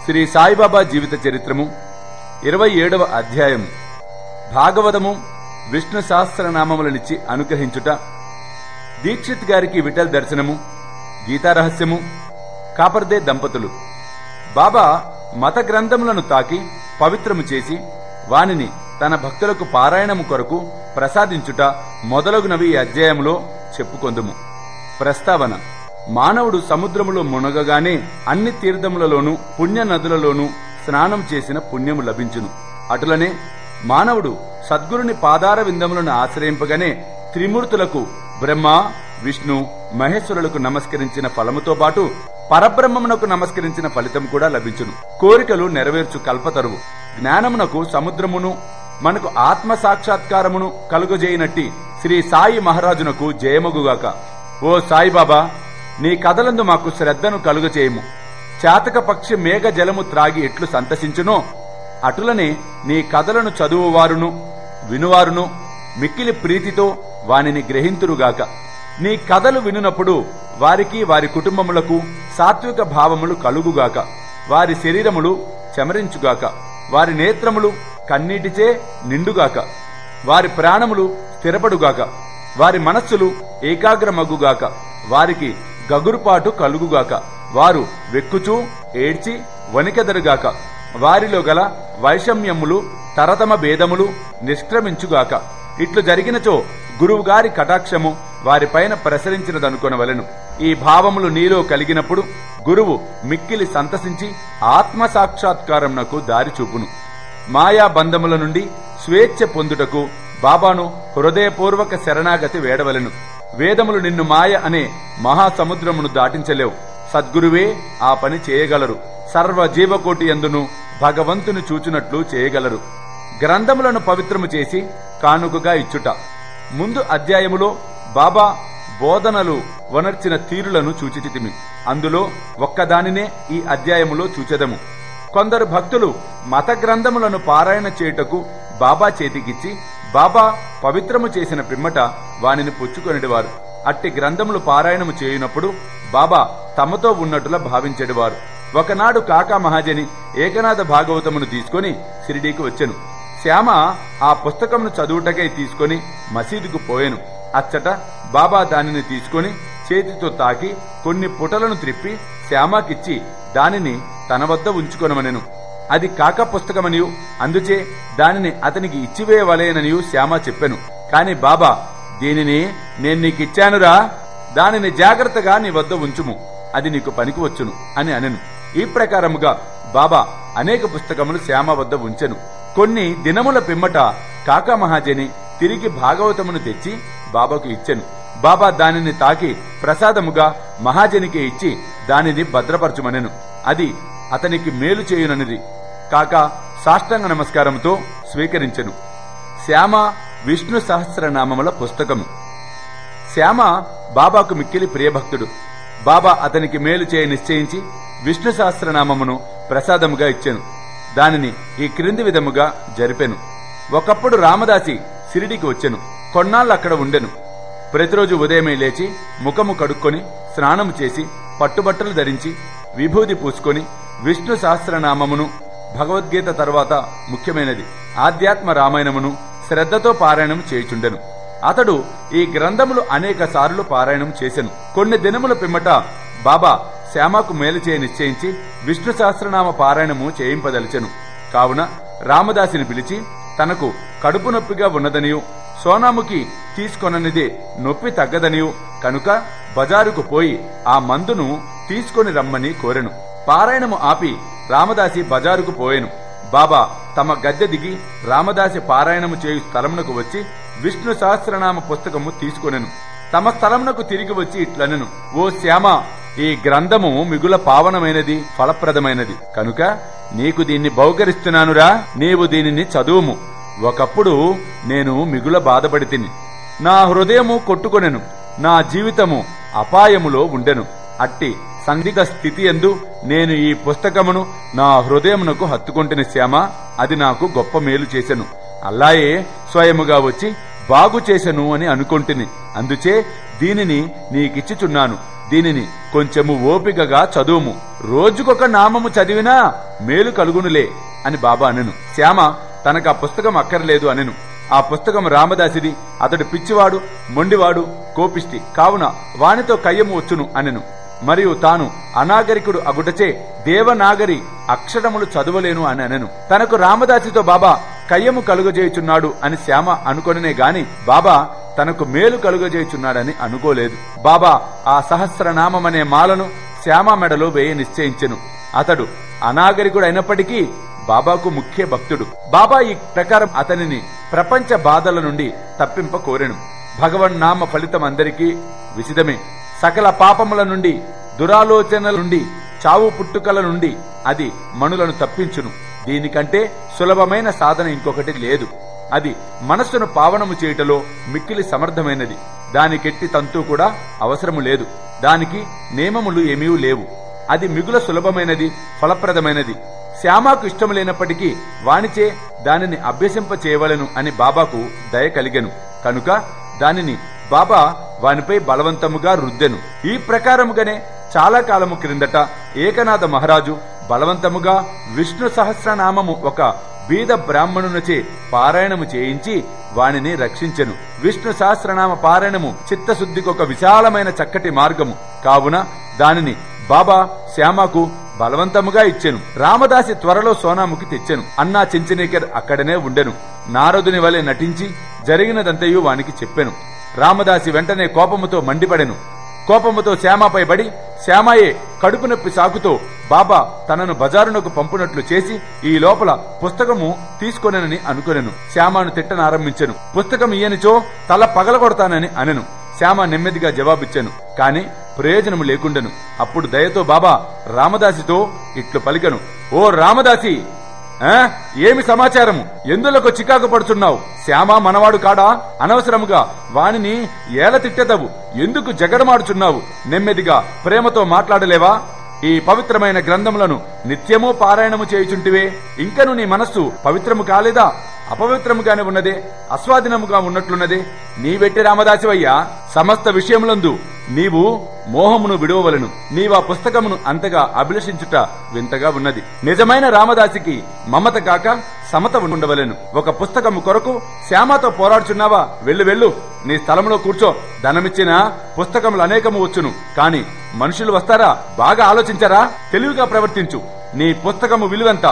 శ్రీ సాయిబాబా జీవిత చరిత్రము 27వ అధ్యాయము. భాగవతము విష్ణు సహస్రనామములనిచ్చి అనుగ్రహించుట, దీక్షిత్ గారికి విఠల్ దర్శనము, గీతారహస్యము, కాపర్దే దంపతులు. బాబా మత గ్రంథములను తాకి పవిత్రము చేసి వానిని తన భక్తులకు పారాయణము కొరకు ప్రసాదించుట మొదలగునవి ఈ అధ్యాయములో చెప్పుకొందుము. ప్రస్తావన: మానవుడు సముద్రములో మునగగానే అన్ని తీర్థములలోనూ పుణ్య నదులలోనూ స్నానం చేసిన పుణ్యము లభించును. అటులనే మానవుడు సద్గురుని పాదార విందములను ఆశ్రయింపగానే త్రిమూర్తులకు బ్రహ్మ, విష్ణు, మహేశ్వరులకు నమస్కరించిన ఫలముతో పాటు పరబ్రహ్మమునకు నమస్కరించిన ఫలితం కూడా లభించును. కోరికలు నెరవేర్చు కల్పతరువు. జ్ఞానమునకు సముద్రమును, మనకు ఆత్మ సాక్షాత్కారమును కలుగజేయనట్టి శ్రీ సాయి మహారాజునకు జయమగుగాక. ఓ సాయిబాబా, నీ కథలందు మాకు శ్రద్ధను కలుగచేయము. చాతక పక్షి మేఘ జలము త్రాగి ఎట్లు సంతసించునో అటులనే నీ కథలను చదువువారును వినువారును మిక్కిలి ప్రీతితో వానిని గ్రహింతురుగాక. నీ కథలు వినునప్పుడు వారికి వారి కుటుంబములకు సాత్విక భావములు కలుగుగాక. వారి శరీరములు చెమరించుగాక. వారి నేత్రములు కన్నీటిచే నిండుగాక. వారి ప్రాణములు స్థిరపడుగాక. వారి మనస్సులు ఏకాగ్రమగుగాక. వారికి గగురుపాటు కలుగుగాక. వారు వెక్కుచూ ఏడ్చి వణికెదరుగాక. వారిలో గల వైషమ్యములు తరతమ భేదములు నిష్క్రమించుగాక. ఇట్లు జరిగినచో గురువుగారి కటాక్షము వారిపైన ప్రసరించినదనుకొనవలెను. ఈ భావములు నీలో కలిగినప్పుడు గురువు మిక్కిలి సంతసించి ఆత్మ సాక్షాత్కారమునకు దారి చూపును. మాయా బంధముల నుండి స్వేచ్ఛ పొందుటకు బాబాను హృదయపూర్వక శరణాగతి వేడవలెను. వేదములు నిన్ను మాయ అనే మహాసముద్రమును దాటించలేవు. సద్గురువే ఆ పని చేయగలరు. సర్వ జీవకోటి యందును భగవంతుని చూచునట్లు చేయగలరు. గ్రంథములను పవిత్రము చేసి కానుకగా ఇచ్చుట. ముందు అధ్యాయములో బాబా బోధనలు వనర్చిన తీరులను చూచితిమి. అందులో ఒక్కదానినే ఈ అధ్యాయములో చూచెదము. కొందరు భక్తులు మత గ్రంథములను పారాయణ చేయుటకు బాబా చేతికిచ్చి బాబా పవిత్రము చేసిన పిమ్మట వానిని పుచ్చుకొనిడివారు. అట్టి గ్రంథములు పారాయణము చేయునప్పుడు బాబా తమతో ఉన్నట్టులా భావించెడివారు. ఒకనాడు కాకా మహాజని ఏకనాథ భాగవతమును తీసుకుని షిరిడీకి వచ్చెను. శ్యామ ఆ పుస్తకమును చదువుటకై తీసుకుని మసీదుకు పోయెను. అచ్చట బాబా దానిని తీసుకుని చేతితో తాకి కొన్ని పుటలను త్రిప్పి శ్యామకిచ్చి దానిని తన వద్ద ఉంచుకొనమనెను. అది కాక పుస్తకమనియు అందుచే దానిని అతనికి ఇచ్చివేయవలేననియు శ్యామ చెప్పెను. కాని బాబా, దీనిని నేను నీకిచ్చానురా, దానిని జాగ్రత్తగా నీ వద్ద ఉంచుము, అది నీకు పనికి వచ్చును అని అనెను. ఈ ప్రకారముగా బాబా అనేక పుస్తకములు శ్యామ వద్ద ఉంచెను. కొన్ని దినముల పిమ్మట కాకా మహాజని తిరిగి భాగవతమును తెచ్చి బాబాకు ఇచ్చెను. బాబా దానిని తాకి ప్రసాదముగా మహాజనికి ఇచ్చి దానిని భద్రపరచుమనెను. అది అతనికి మేలు చేయుననిది. కాక సాష్టాంగ నమస్కారముతో స్వీకరించెను. శ్యామ విష్ణు సహస్రనామముల పుస్తకము. శ్యామ బాబాకు మిక్కిలి ప్రియభక్తుడు. బాబా అతనికి మేలు చేయ నిశ్చయించి విష్ణు సహస్రనామమును ప్రసాదముగా ఇచ్చెను. దానిని ఈ క్రింది విధముగా జరిపెను. ఒకప్పుడు రామదాసి షిరిడీకి వచ్చెను. కొన్నాళ్ళు అక్కడ ఉండెను. ప్రతిరోజు ఉదయమే లేచి ముఖము కడుక్కొని స్నానము చేసి పట్టుబట్టలు ధరించి విభూది పూసుకొని విష్ణు సహస్రనామమును, భగవద్గీత తర్వాత ముఖ్యమైనది ఆధ్యాత్మ రామాయణమును శ్రద్ధతో పారాయణం చేయుచుండెను. అతడు ఈ గ్రంథములు అనేక సార్లు పారాయణం చేసెను. కొన్ని దినముల పిమ్మట బాబా శ్యామకు మేలు చేయ నిశ్చయించి విష్ణు సహస్రనామ పారాయణము చేయింపదలిచెను. కావున రామదాసిని పిలిచి తనకు కడుపు నొప్పిగా ఉన్నదనియు సోనాముకి తీసుకొననిదే నొప్పి తగ్గదనియు కనుక బజారుకు పోయి ఆ మందును తీసుకొని రమ్మని కోరెను. పారాయణము ఆపి రామదాసి బజారుకు పోయెను. బాబా తమ గద్దె దిగి రామదాసి పారాయణము చేయు స్థలమునకు వచ్చి విష్ణు సహస్రనామ పుస్తకము తీసుకొనెను. తమ స్థలమునకు తిరిగి వచ్చి ఇట్లనెను: ఓ శ్యామ, ఈ గ్రంథము మిగుల పావనమైనది, ఫలప్రదమైనది కనుక నీకు దీన్ని బహుకరిస్తున్నానురా. నీవు దీనిని చదువుము. ఒకప్పుడు నేను మిగుల బాధపడి తిని నా హృదయము కొట్టుకొనెను. నా జీవితము అపాయములో ఉండెను. అట్టి సందిగ్ధ స్థితి యందు నేను ఈ పుస్తకమును నా హృదయమునకు హత్తుకొంటిని శ్యామ. అది నాకు గొప్ప మేలు చేసెను. అల్లాయే స్వయముగా వచ్చి బాగు చేసెను అని అనుకొంటిని. అందుచే దీనిని నీకిచ్చుచున్నాను. దీనిని కొంచెము ఓపికగా చదువుము, రోజుకొక నామము చదివినా మేలు కలుగునులే అని బాబా అనెను. శ్యామ తనకు ఆ పుస్తకం అక్కర్లేదు అనెను. ఆ పుస్తకం రామదాసిది, అతడు పిచ్చివాడు, మొండివాడు, కోపిష్టి కావున వానితో కయ్యము వచ్చును అనెను. మరియు తాను అనాగరికుడు అగుటచే దేవనాగరి అక్షరములు చదవలేను అని అనెను. తనకు రామదాసితో బాబా కయ్యము కలుగజేయుచున్నాడు అని శ్యామ అనుకొననే గాని బాబా తనకు మేలు కలుగజేయుచున్నాడని అనుకోలేదు. బాబా ఆ సహస్రనామమనే మాలను శ్యామ మెడలో వేయ నిశ్చయించెను. అతడు అనాగరికుడైనప్పటికీ బాబాకు ముఖ్య భక్తుడు. బాబా ఈ ప్రకారం అతనిని ప్రపంచ బాధల నుండి తప్పింప కోరెను. భగవన్నామ ఫలితం అందరికీ విసిదమే. సకల పాపముల నుండి, దురాలోచనల నుండి, చావు పుట్టుకల నుండి అది మనులను తప్పించును. దీనికంటే సులభమైన సాధన ఇంకొకటి లేదు. అది మనస్సును పావనము చేయుటలో మిక్కిలి సమర్థమైనది. దానికెట్టి తంతు కూడా అవసరము లేదు. దానికి నియమములు ఏమీ లేవు. అది మిగుల సులభమైనది, ఫలప్రదమైనది. శ్యామాకు ఇష్టం లేనప్పటికీ వానిచే దానిని అభ్యసింప చేయవలెను అని బాబాకు దయ కలిగెను. కనుక దానిని బాబా వానిపై బలవంతముగా రుద్దెను. ఈ ప్రకారముగానే చాలా కాలము క్రిందట ఏకనాథ మహారాజు బలవంతముగా విష్ణు సహస్రనామము ఒక బీద బ్రాహ్మణునిచే పారాయణము చేయించి వానిని రక్షించెను. విష్ణు సహస్రనామ పారాయణము చిత్తశుద్ధికొక విశాలమైన చక్కటి మార్గము కావున దానిని బాబా శ్యామకు బలవంతముగా ఇచ్చెను. రామదాసి త్వరలో సోనాముకి తెచ్చెను. అన్నా చించనేకర్ అక్కడనే ఉండెను. నారదుని వలె నటించి జరిగినదంతయు వానికి చెప్పెను. రామదాసి వెంటనే కోపముతో మండిపడెను. కోపముతో శ్యామపై బడి, శ్యామయే కడుపు నొప్పి సాకుతో బాబా తనను బజారునకు పంపునట్లు చేసి ఈ లోపల పుస్తకము తీసుకొనని అనుకొనెను. శ్యామను తిట్టనారంభించెను. పుస్తకం ఇయ్యనిచో తల పగలగొడతానని అనెను. శ్యామ నెమ్మదిగా జవాబిచ్చెను. కాని ప్రయోజనము లేకుండెను. అప్పుడు దయతో బాబా రామదాసితో ఇట్లు పలికెను. ఓ రామదాసి, ఏమి సమాచారము? ఎందులకు చికాకు పడుచున్నావు? శ్యామ మనవాడు కాడా? అనవసరముగా వానిని ఏల తిట్టెదవు? ఎందుకు జగడమాడుచున్నావు? నెమ్మదిగా ప్రేమతో మాట్లాడలేవా? ఈ పవిత్రమైన గ్రంథములను నిత్యము పారాయణము చేయుచుంటివే. ఇంకను నీ మనస్సు పవిత్రము కాలేదా? అపవిత్రముగానే ఉన్నదే, అస్వాధీనముగా ఉన్నట్లున్నదే. నీవెట్టి రామదాసివయ్యా? సమస్త విషయములందు నీవు మోహమును విడువవలను. నీవా పుస్తకమును అంతగా అభిలషించుట వింతగా ఉన్నది. నిజమైన రామదాసికి మమత కాక సమత ఉండవలెను. ఒక పుస్తకము కొరకు శ్యామతో పోరాడుచున్నావా? వెళ్ళు, నీ స్థలంలో కూర్చో. ధనమిచ్చిన పుస్తకములు అనేకము వచ్చును, కాని మనుషులు వస్తారా? బాగా ఆలోచించరా? తెలివిగా ప్రవర్తించు. నీ పుస్తకము విలువెంత?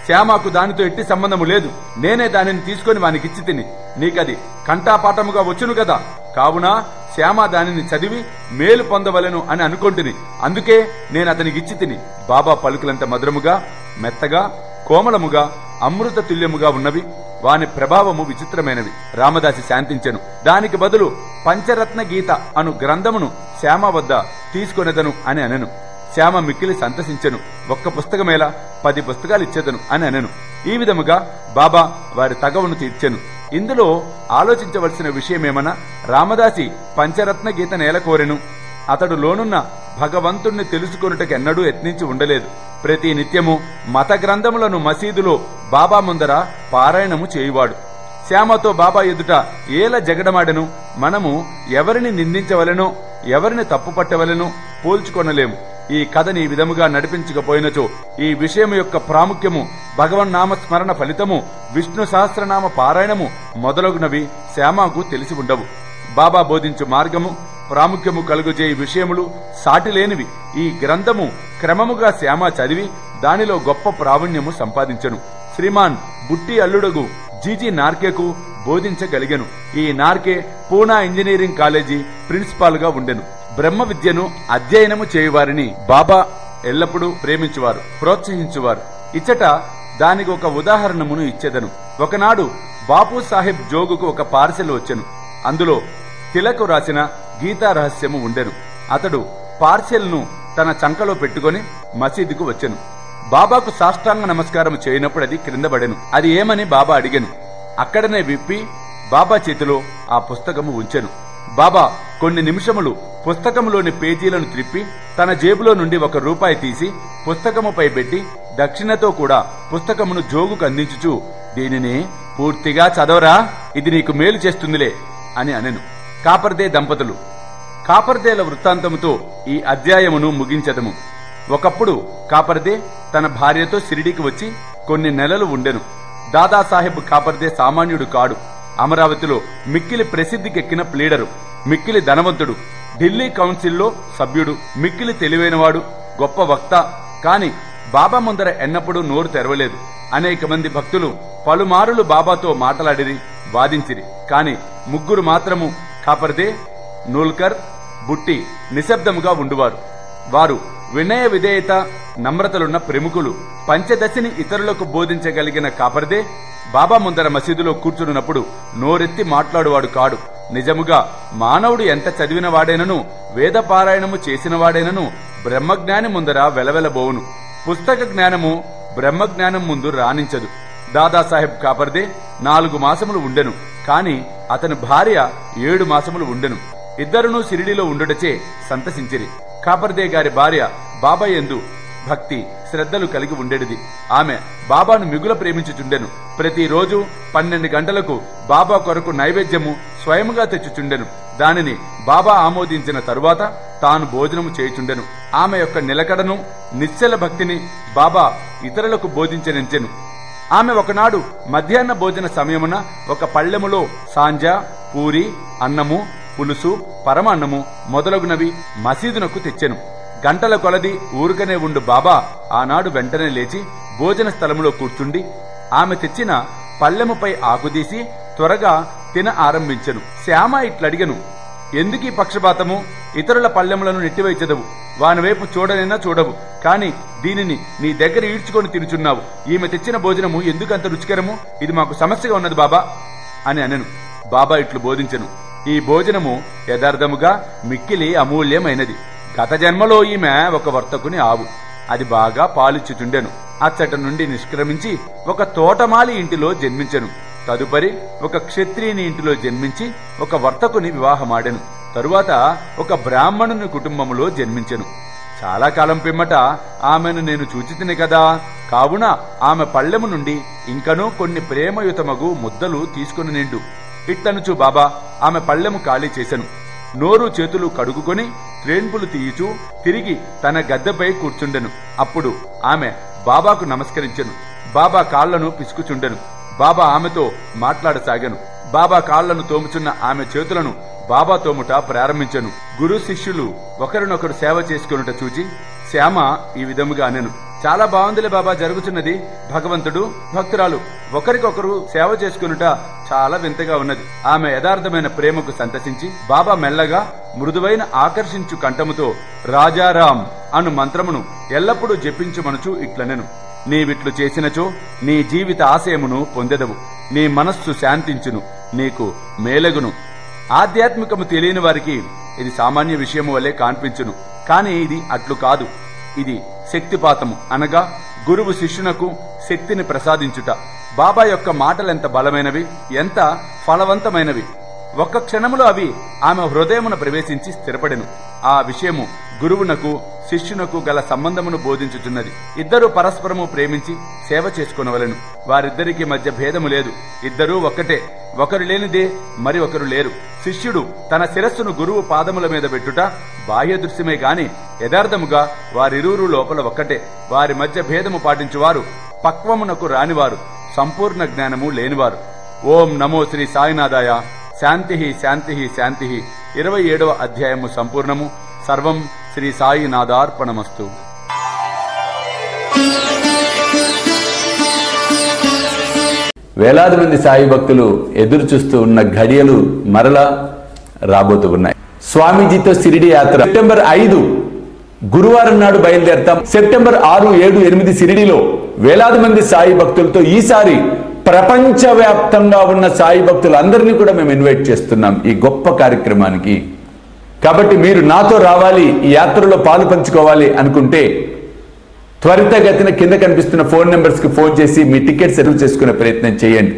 శ్యామకు దానితో ఎట్టి సంబంధము లేదు. నేనే దానిని తీసుకుని వానికిచ్చి తిని, నీకది కంఠాపాఠముగా వచ్చును కదా. కావున శ్యామ దానిని చదివి మేలు పొందవలెను అని అనుకొంటిని. అందుకే నేను అతనికిచ్చి తిని. బాబా పలుకులంత మధురముగా, మెత్తగా, కోమలముగా, అమృత తుల్యముగా ఉన్నవి. వాని ప్రభావము విచిత్రమైనవి. రామదాసి శాంతించెను. దానికి బదులు పంచరత్న గీత అను గ్రంథమును శ్యామ వద్ద తీసుకొనెదను అని అనెను. శ్యామ మిక్కిలి సంతసించెను. ఒక్క పుస్తకమేలా 10 పుస్తకాలు ఇచ్చేదను అని అనెను. ఈ విధముగా బాబా వారి తగవును తీర్చెను. ఇందులో ఆలోచించవలసిన విషయమేమన్నా, రామదాసి పంచరత్న గీత నేల కోరెను. అతడు లోనున్న భగవంతుణ్ణి తెలుసుకొనుటకెన్నడూ యత్నించి ఉండలేదు. ప్రతి నిత్యము మత గ్రంథములను మసీదులో బాబా ముందర పారాయణము చేయువాడు. శ్యామతో బాబా ఎదుట ఏల జగడమాడెను. మనము ఎవరిని నిందించవలెనో, ఎవరిని తప్పు పట్టవలెనో పోల్చుకొనలేము. ఈ కథని ఈ విధముగా నడిపించకపోయినచో ఈ విషయము యొక్క ప్రాముఖ్యము, భగవన్నామస్మరణ ఫలితము, విష్ణు సహస్రనామ పారాయణము మొదలగునవి శ్యామకు తెలిసి ఉండవు. బాబా బోధించు మార్గము, ప్రాముఖ్యము కలుగుజేయి విషయములు సాటిలేనివి. ఈ గ్రంథము క్రమముగా శ్యామ చదివి దానిలో గొప్ప ప్రావీణ్యము సంపాదించెను. శ్రీమాన్ బుట్టి అల్లుడగు జీజీ నార్కేకు బోధించగలిగెను. ఈ Norgay Poona engineering college principal గా ఉండెను. బ్రహ్మ విద్యను అధ్యయనము చేయువారిని బాబా ఎల్లప్పుడూ ప్రేమించువారు, ప్రోత్సహించువారు. ఇచ్చట దానికి ఒక ఉదాహరణమును ఇచ్చేదను. ఒకనాడు బాపు సాహెబ్ జోగుకు ఒక పార్సెల్ వచ్చెను. అందులో తిలకు రాసిన గీతా రహస్యము ఉండెను. అతడు పార్సెల్ ను తన చంకలో పెట్టుకుని మసీదుకు వచ్చెను. బాబాకు సాష్టాంగ నమస్కారం చేయనప్పుడు అది క్రింద పడెను. అది ఏమని బాబా అడిగెను. అక్కడనే విప్పి బాబా చేతిలో ఆ పుస్తకము ఉంచెను. బాబా కొన్ని నిమిషములు పుస్తకములోని పేజీలను త్రిప్పి తన జేబులో నుండి ₹1 తీసి పుస్తకముపై పెట్టి దక్షిణతో కూడా పుస్తకమును జోగుకు అందించుచు, దీనిని పూర్తిగా చదవరా, ఇది నీకు మేలు చేస్తుందిలే అని అనెను. కాపర్దే దంపతులు. కాపర్దేల వృత్తాంతముతో ఈ అధ్యాయమును ముగించదము. ఒకప్పుడు కాపర్దే తన భార్యతో షిరిడీకి వచ్చి కొన్ని నెలలు ఉండెను. దాదాసాహెబ్ కాపర్దే సామాన్యుడు కాడు. అమరావతిలో మిక్కిలి ప్రసిద్ధికెక్కిన ప్లీడరు, మిక్కిలి ధనవంతుడు, ఢిల్లీ కౌన్సిల్లో సభ్యుడు, మిక్కిలి తెలివైనవాడు, గొప్ప వక్త. కాని బాబా ముందర ఎన్నప్పుడూ నోరు తెరవలేదు. అనేక మంది భక్తులు పలుమారులు బాబాతో మాట్లాడిరి, వాదించిరి. కాని ముగ్గురు మాత్రము కాపర్దే, నూల్కర్, బుట్టి నిశ్శబ్దముగా ఉండువారు. వారు వినయ విధేయత నమ్రతలున్న ప్రముఖులు. పంచదశిని ఇతరులకు బోధించగలిగిన కాపర్దే బాబా ముందర మసీదులో కూర్చున్నప్పుడు నోరెత్తి మాట్లాడువాడు కాడు. నిజముగా మానవుడు ఎంత చదివిన వాడైనను, వేదపారాయణము చేసిన వాడైనను బ్రహ్మజ్ఞాని ముందర వెలవెలబోవును. పుస్తక జ్ఞానము బ్రహ్మజ్ఞానం ముందు రాణించదు. దాదాసాహెబ్ కాపర్దే 4 మాసములు ఉండెను. కాని అతని భార్య 7 మాసములు ఉండెను. ఇద్దరునూ షిరిడీలో ఉండుటచే సంతసించిరి. కాపర్దే గారి భార్య బాబా యందు భక్తి శ్రద్ధలు కలిగి ఉండేది. ఆమె బాబాను మిగుల ప్రేమించుచుండెను. ప్రతిరోజు 12 గంటలకు బాబా కొరకు నైవేద్యము స్వయముగా తెచ్చుచుండెను. దానిని బాబా ఆమోదించిన తరువాత తాను భోజనము చేయుచుండెను. ఆమె యొక్క నిలకడను, నిశ్చల భక్తిని బాబా ఇతరులకు బోధించనించెను. ఆమె ఒకనాడు మధ్యాహ్న భోజన సమయమున ఒక పళ్ళెములో సాంజా, పూరి, అన్నము, పులుసు, పరమాన్నము మొదలగునవి మసీదునకు తెచ్చెను. గంటల కొలది ఊరుకనే ఉండు బాబా ఆనాడు వెంటనే లేచి భోజన స్థలములో కూర్చుండి ఆమె తెచ్చిన పళ్ళెముపై ఆకుదీసి త్వరగా తిన ఆరంభించెను. శ్యామ ఇట్లడిగెను, ఎందుకీ పక్షపాతము? ఇతరుల పళ్ళెములను నెట్టివైచెదవు, వానివైపు చూడనైనా చూడవు, కాని దీనిని నీ దగ్గర ఈడ్చుకొని తినుచున్నావు. ఈమె తెచ్చిన భోజనము ఎందుకంత రుచికరము? ఇది మాకు సమస్యగా ఉన్నది బాబా అని అనెను. బాబా ఇట్లు బోధించెను, ఈ భోజనము యథార్థముగా మిక్కిలి అమూల్యమైనది. గత జన్మలో ఈమె ఒక వర్తకుని ఆవు. అది బాగా పాలిచ్చుచుండెను. అచ్చట నుండి నిష్క్రమించి ఒక తోటమాలి ఇంటిలో జన్మించెను. తదుపరి ఒక క్షత్రియుని ఇంటిలో జన్మించి ఒక వర్తకుని వివాహమాడెను. తరువాత ఒక బ్రాహ్మణుని కుటుంబములో జన్మించెను. చాలా కాలం పిమ్మట ఆమెను నేను చూచితిని కదా, కావున ఆమె పళ్ళెము నుండి ఇంకనూ కొన్ని ప్రేమయుతమగు ముద్దలు తీసుకుని నిండు. ఇట్లనుచు బాబా ఆమె పళ్ళెము ఖాళీ చేసెను. నోరు చేతులు కడుగుకొని త్రేన్పులు తీయుచూ తిరిగి తన గద్దెపై కూర్చుండెను. అప్పుడు ఆమె బాబాకు నమస్కరించెను. బాబా కాళ్లను పిసుకుచుండెను. బాబా ఆమెతో మాట్లాడసాగాను. బాబా కాళ్లను తోముచున్న ఆమె చేతులను బాబా తోముట ప్రారంభించెను. గురు శిష్యులు ఒకరినొకరు సేవ చేసుకొనుట చూచి శ్యామ ఈ విధముగా అనెను, చాలా బాగుందిలే బాబా జరుగుతున్నది. భగవంతుడు, భక్తురాలు ఒకరికొకరు సేవ చేసుకునుట చాలా వింతగా ఉన్నది. ఆమె యథార్థమైన ప్రేమకు సంతసించి బాబా మెల్లగా మృదువైన ఆకర్షించు కంఠముతో రాజారాం అను మంత్రమును ఎల్లప్పుడూ జపించుమనుచు ఇట్లనెను, నీవిట్లు చేసినచో నీ జీవిత ఆశయమును పొందెదవు. నీ మనస్సు శాంతించును, నీకు మేలగును. ఆధ్యాత్మికము తెలియని వారికి ఇది సామాన్య విషయము వలె కాన్పించును. కాని ఇది అట్లు కాదు. ఇది శక్తిపాతము, అనగా గురువు శిష్యునకు శక్తిని ప్రసాదించుట. బాబా యొక్క మాటలెంత బలమైనవి, ఎంత ఫలవంతమైనవి! ఒక్క క్షణములో అవి ఆమె హృదయమున ప్రవేశించి స్థిరపడెను. ఆ విషయము గురువునకు శిష్యునకు గల సంబంధమును బోధించుచున్నది. ఇద్దరూ పరస్పరము ప్రేమించి సేవ చేసుకొనవలెను. వారిద్దరికి మధ్య భేదము లేదు. ఇద్దరూ ఒక్కటే. ఒకరు లేనిదే మరి ఒకరు లేరు. శిష్యుడు తన శిరస్సును గురువు పాదముల మీద పెట్టుట బాహ్య దృశ్యమే గాని యథార్థముగా వారిరువురు లోపల ఒక్కటే. వారి మధ్య భేదము పాటించువారు పక్వమునకు రానివారు, సంపూర్ణ జ్ఞానము లేనివారు. ఓం నమో శ్రీ సాయినాథాయ. శాంతి శాంతి శాంతి. 27వ అధ్యాయము సంపూర్ణము. సర్వం శ్రీ సాయినాథార్పణమస్తు. వేలాది మంది సాయి భక్తులు ఎదురు చూస్తూ ఉన్న ఘడియలు మరలా రాబోతూ ఉన్నాయి. స్వామీజీతో షిరిడి యాత్ర సెప్టెంబర్ 5 గురువారం నాడు బయలుదేరతాం. సెప్టెంబర్ 6, 7, 8 షిరిడిలో వేలాది మంది సాయి భక్తులతో ఈసారి ప్రపంచవ్యాప్తంగా ఉన్న సాయి భక్తులందరినీ కూడా మేము ఇన్వైట్ చేస్తున్నాం ఈ గొప్ప కార్యక్రమానికి. కాబట్టి మీరు నాతో రావాలి, ఈ యాత్రలో పాలు పంచుకోవాలి అనుకుంటే త్వరితగతిన కింద కనిపిస్తున్న ఫోన్ నెంబర్స్కి ఫోన్ చేసి మీ టికెట్స్ రిజర్వ్ చేసుకునే ప్రయత్నం చేయండి.